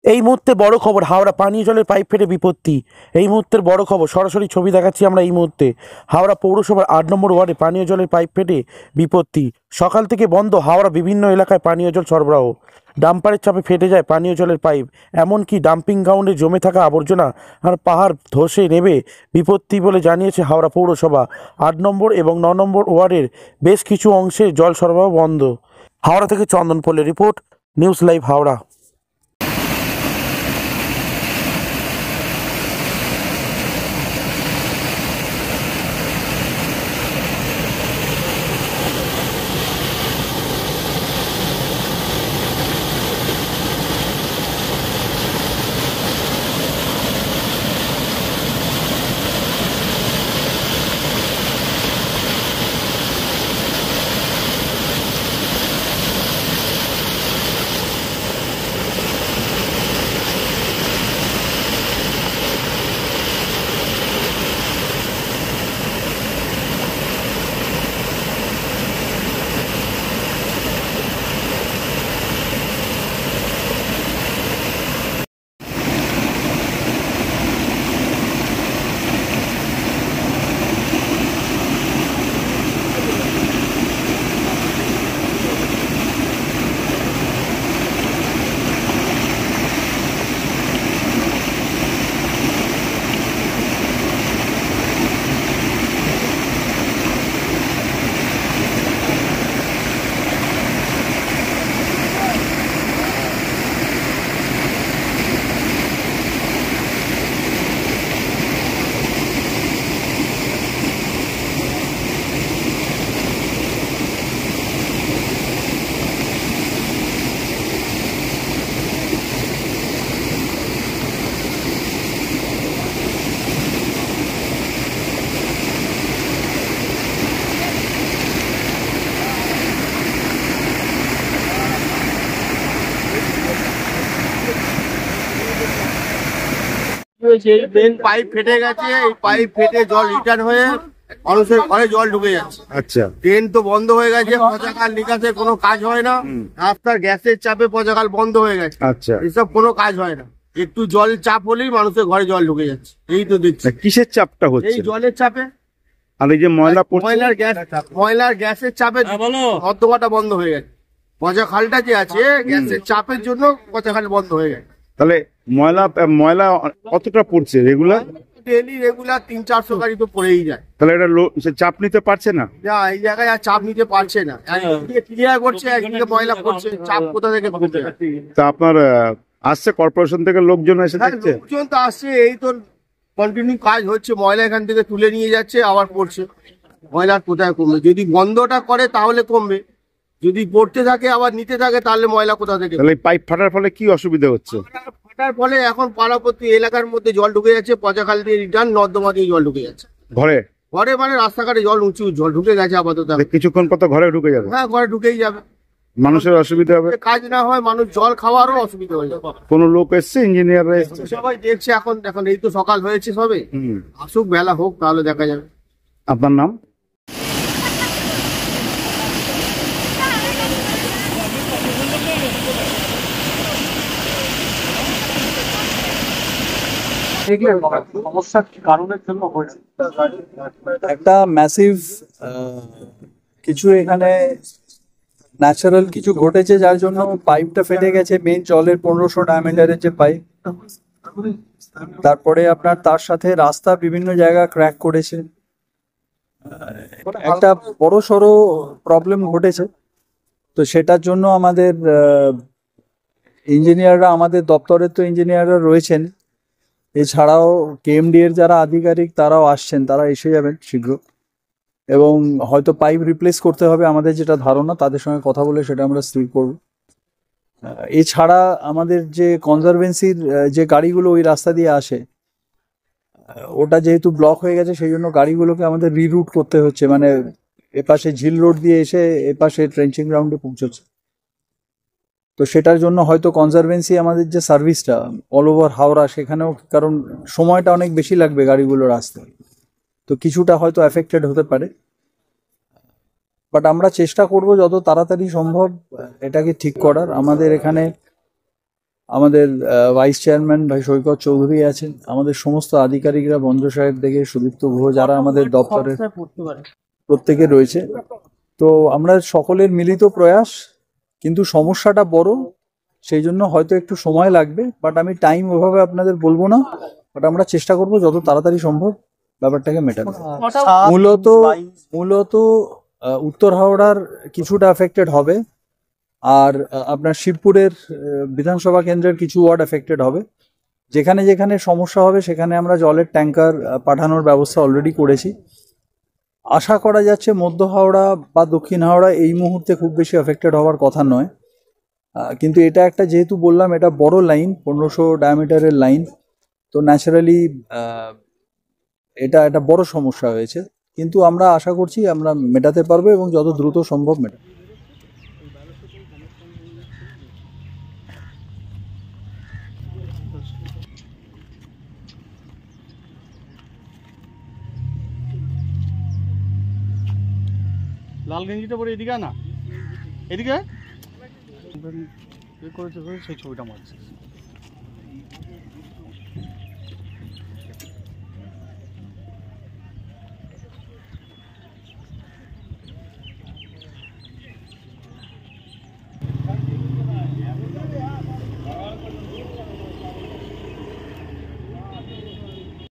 এই মুহূর্তে বড় খবর, হাওড়া পানীয় জলের পাইপ ফেটে বিপত্তি। এই মুহূর্তের বড় খবর, সরাসরি ছবি দেখাচ্ছি আমরা এই মুহূর্তে। হাওড়া পৌরসভার 8 নম্বর ওয়ার্ডে পানীয় জলের পাইপ ফেটে বিপত্তি। সকাল থেকে বন্ধ হাওড়া বিভিন্ন এলাকায় পানীয় জল সরবরাহ। ডাম্পারের চাপে ফেটে যায় পানীয় জলের পাইপ। এমনকি ডাম্পিং গ্রাউন্ডে জমে থাকা আবর্জনা আর পাহাড় ধসে নেবে বিপত্তি বলে জানিয়েছে হাওড়া পৌরসভা। 8 নম্বর এবং 9 নম্বর ওয়ার্ডের বেশ কিছু অংশে জল সরবরাহ বন্ধ। হাওড়া থেকে চন্দন পোলের report, news live Howrah. Main pipe ফেটে গেছে, এই পাইপ ফেটে জল রিটার্ন হয়ে মানুষের ঘরে জল ঢুকে যাচ্ছে। আচ্ছা, ট্রেন তো বন্ধ হয়ে গেছে, পচাখাল নিকাশের কোনো কাজ হয় না। রাস্তার গ্যাসের চাপে পচাখাল বন্ধ হয়ে গেছে। আচ্ছা, এসব কোনো কাজ হয় না। একটু জল চাপ হলেই মানুষের ঘরে জল ঢুকে যাচ্ছে। এই তো দেখছি কিসের চাপটা এই হচ্ছে? জলের চাপে আর এই যে ময়লা পড়ছে, ময়লার গ্যাসের চাপে নর্দমাটা বন্ধ হয়ে গেছে। পচাখালটা যে আছে গ্যাসের চাপের জন্য পচাখাল বন্ধ হয়ে গেছে। তাহলে ময়লা কতটা পড়ছে রেগুলার? ডেলি রেগুলার 300-400 গাড়ি তো পড়েই যায়। তাহলে এটা সে চাপ নিতে পারছে না। না, এই জায়গায় আর চাপ নিতে পারছে না। একদিকে ক্লিয়ার করছে, একদিকে ময়লা করছে, চাপ কোথা থেকে করবে? তা আপনার আসছে কর্পোরেশন থেকে লোকজন এসে দেখছে? লোকজন তো আসছে, এই তো কন্টিনিউ কাজ হচ্ছে। ময়লা এখান থেকে তুলে নিয়ে যাচ্ছে, আবার পড়ছে। ময়লা কোথায় কমবে? যদি বন্ধটা করে তাহলে কমবে, যদি পড়তে থাকে আবার নিতে থাকে তাহলে ময়লা কোথা থেকে? তাহলে পাইপ ফাটার ফলে কি অসুবিধা হচ্ছে? ফাটার ফলে এখন পাড়াপত্তি এলাকার মধ্যে জল ঢুকে যাচ্ছে, পচাখাল দিয়ে রিটার্ন নর্দমা দিয়ে জল ঢুকে যাচ্ছে ঘরে। ঘরে মানে রাস্তাঘাটে জল উঁচু জল ঢুকে গেছে আপাতত। কিছুক্ষণ কত ঘরে ঢুকে যাবে? হ্যাঁ, ঘরে ঢুকেই যাবে। মানুষের অসুবিধা হবে, কাজ না হয় মানুষ জল খাওয়ারও অসুবিধা হয়ে যাবে। কোন লোক এসছে, ইঞ্জিনিয়াররা এসছে? সবাই দেখছে এখন। এখন এই তো সকাল হয়েছে সবে, আসুক বেলা হোক তাহলে দেখা যাবে। আপনার নাম? সমস্যার কারণের জন্য হয়েছে একটা ম্যাসিভ কিছু এখানে ন্যাচারাল কিছু ঘটেছে, যার জন্য পাইপটা ফেটে গেছে। মেন জলের 1500 ডায়ামিটারের যে পাইপ, তারপরে আপনার তার সাথে রাস্তা বিভিন্ন জায়গা ক্র্যাক করেছে। একটা বড় সড়ো প্রবলেম ঘটেছে। তো সেটার জন্য আমাদের ইঞ্জিনিয়াররা, আমাদের দপ্তরের তো ইঞ্জিনিয়াররা রয়েছেন, এছাড়াও কেএমডি এর যারা আধিকারিক তারাও আসছেন, তারা এসে যাবেন শীঘ্র। এবং হয়তো পাইপ রিপ্লেস করতে হবে আমাদের যেটা ধারণা, তাদের সঙ্গে কথা বলে সেটা আমরা স্থির করব। এছাড়া আমাদের যে কনজারভেন্সির যে গাড়িগুলো ওই রাস্তা দিয়ে আসে, ওটা যেহেতু ব্লক হয়ে গেছে সেই জন্য গাড়িগুলোকে আমাদের রিরুট করতে হচ্ছে। মানে এপাশে ঝিল রোড দিয়ে এসে এপাশে ট্রেঞ্চিং গ্রাউন্ডে পৌঁছচ্ছে। তো সেটার জন্য হয়তো কনজারভেন্সি আমাদের যে সার্ভিসটা অল ওভার হাওড়া, সেখানেও, কারণ সময়টা অনেক বেশি লাগবে গাড়িগুলোর আসতে, তো কিছুটা হয়তো এফেক্টেড হতে পারে। বাট আমরা চেষ্টা করব যত তাড়াতাড়ি সম্ভব এটাকে ঠিক করার। আমাদের এখানে আমাদের ভাইস চেয়ারম্যান ভাই সৈকত চৌধুরী আছেন, আমাদের সমস্ত আধিকারিকরা বন্দ্র সাহেব থেকে সুদীপ্ত গুহ যারা আমাদের দপ্তরের প্রত্যেকে রয়েছে। তো আমরা সকলের মিলিত প্রয়াস, কিন্তু সমস্যাটা বড়, সেই জন্য হয়তো একটু সময় লাগবে, বাট আমি টাইম ওভাবে আপনাদের বলবো না, বাট আমরা চেষ্টা করব যত তাড়াতাড়ি সম্ভব ব্যাপারটাকে মেটানো। মূলত উত্তর হাওড়ার কিছুটা এফেক্টেড হবে, আর আপনার শিবপুরের বিধানসভা কেন্দ্রের কিছু ওয়ার্ড এফেক্টেড হবে। যেখানে যেখানে সমস্যা হবে সেখানে আমরা জলের ট্যাঙ্কার পাঠানোর ব্যবস্থা অলরেডি করেছি। আশা করা যাচ্ছে মধ্য হাওড়া বা দক্ষিণ হাওড়া এই মুহূর্তে খুব বেশি এফেক্টেড হওয়ার কথা নয়, কিন্তু এটা একটা, যেহেতু বললাম এটা বড় লাইন, 1500 ডায়ামিটারের লাইন, তো ন্যাচারালি এটা একটা বড় সমস্যা হয়েছে, কিন্তু আমরা আশা করছি আমরা মেটাতে পারবো এবং যত দ্রুত সম্ভব মেটাবো। লাল গেঞ্জিটা পরে এদিকে না, এদিকে করেছে সেই ছবিটা মারছে।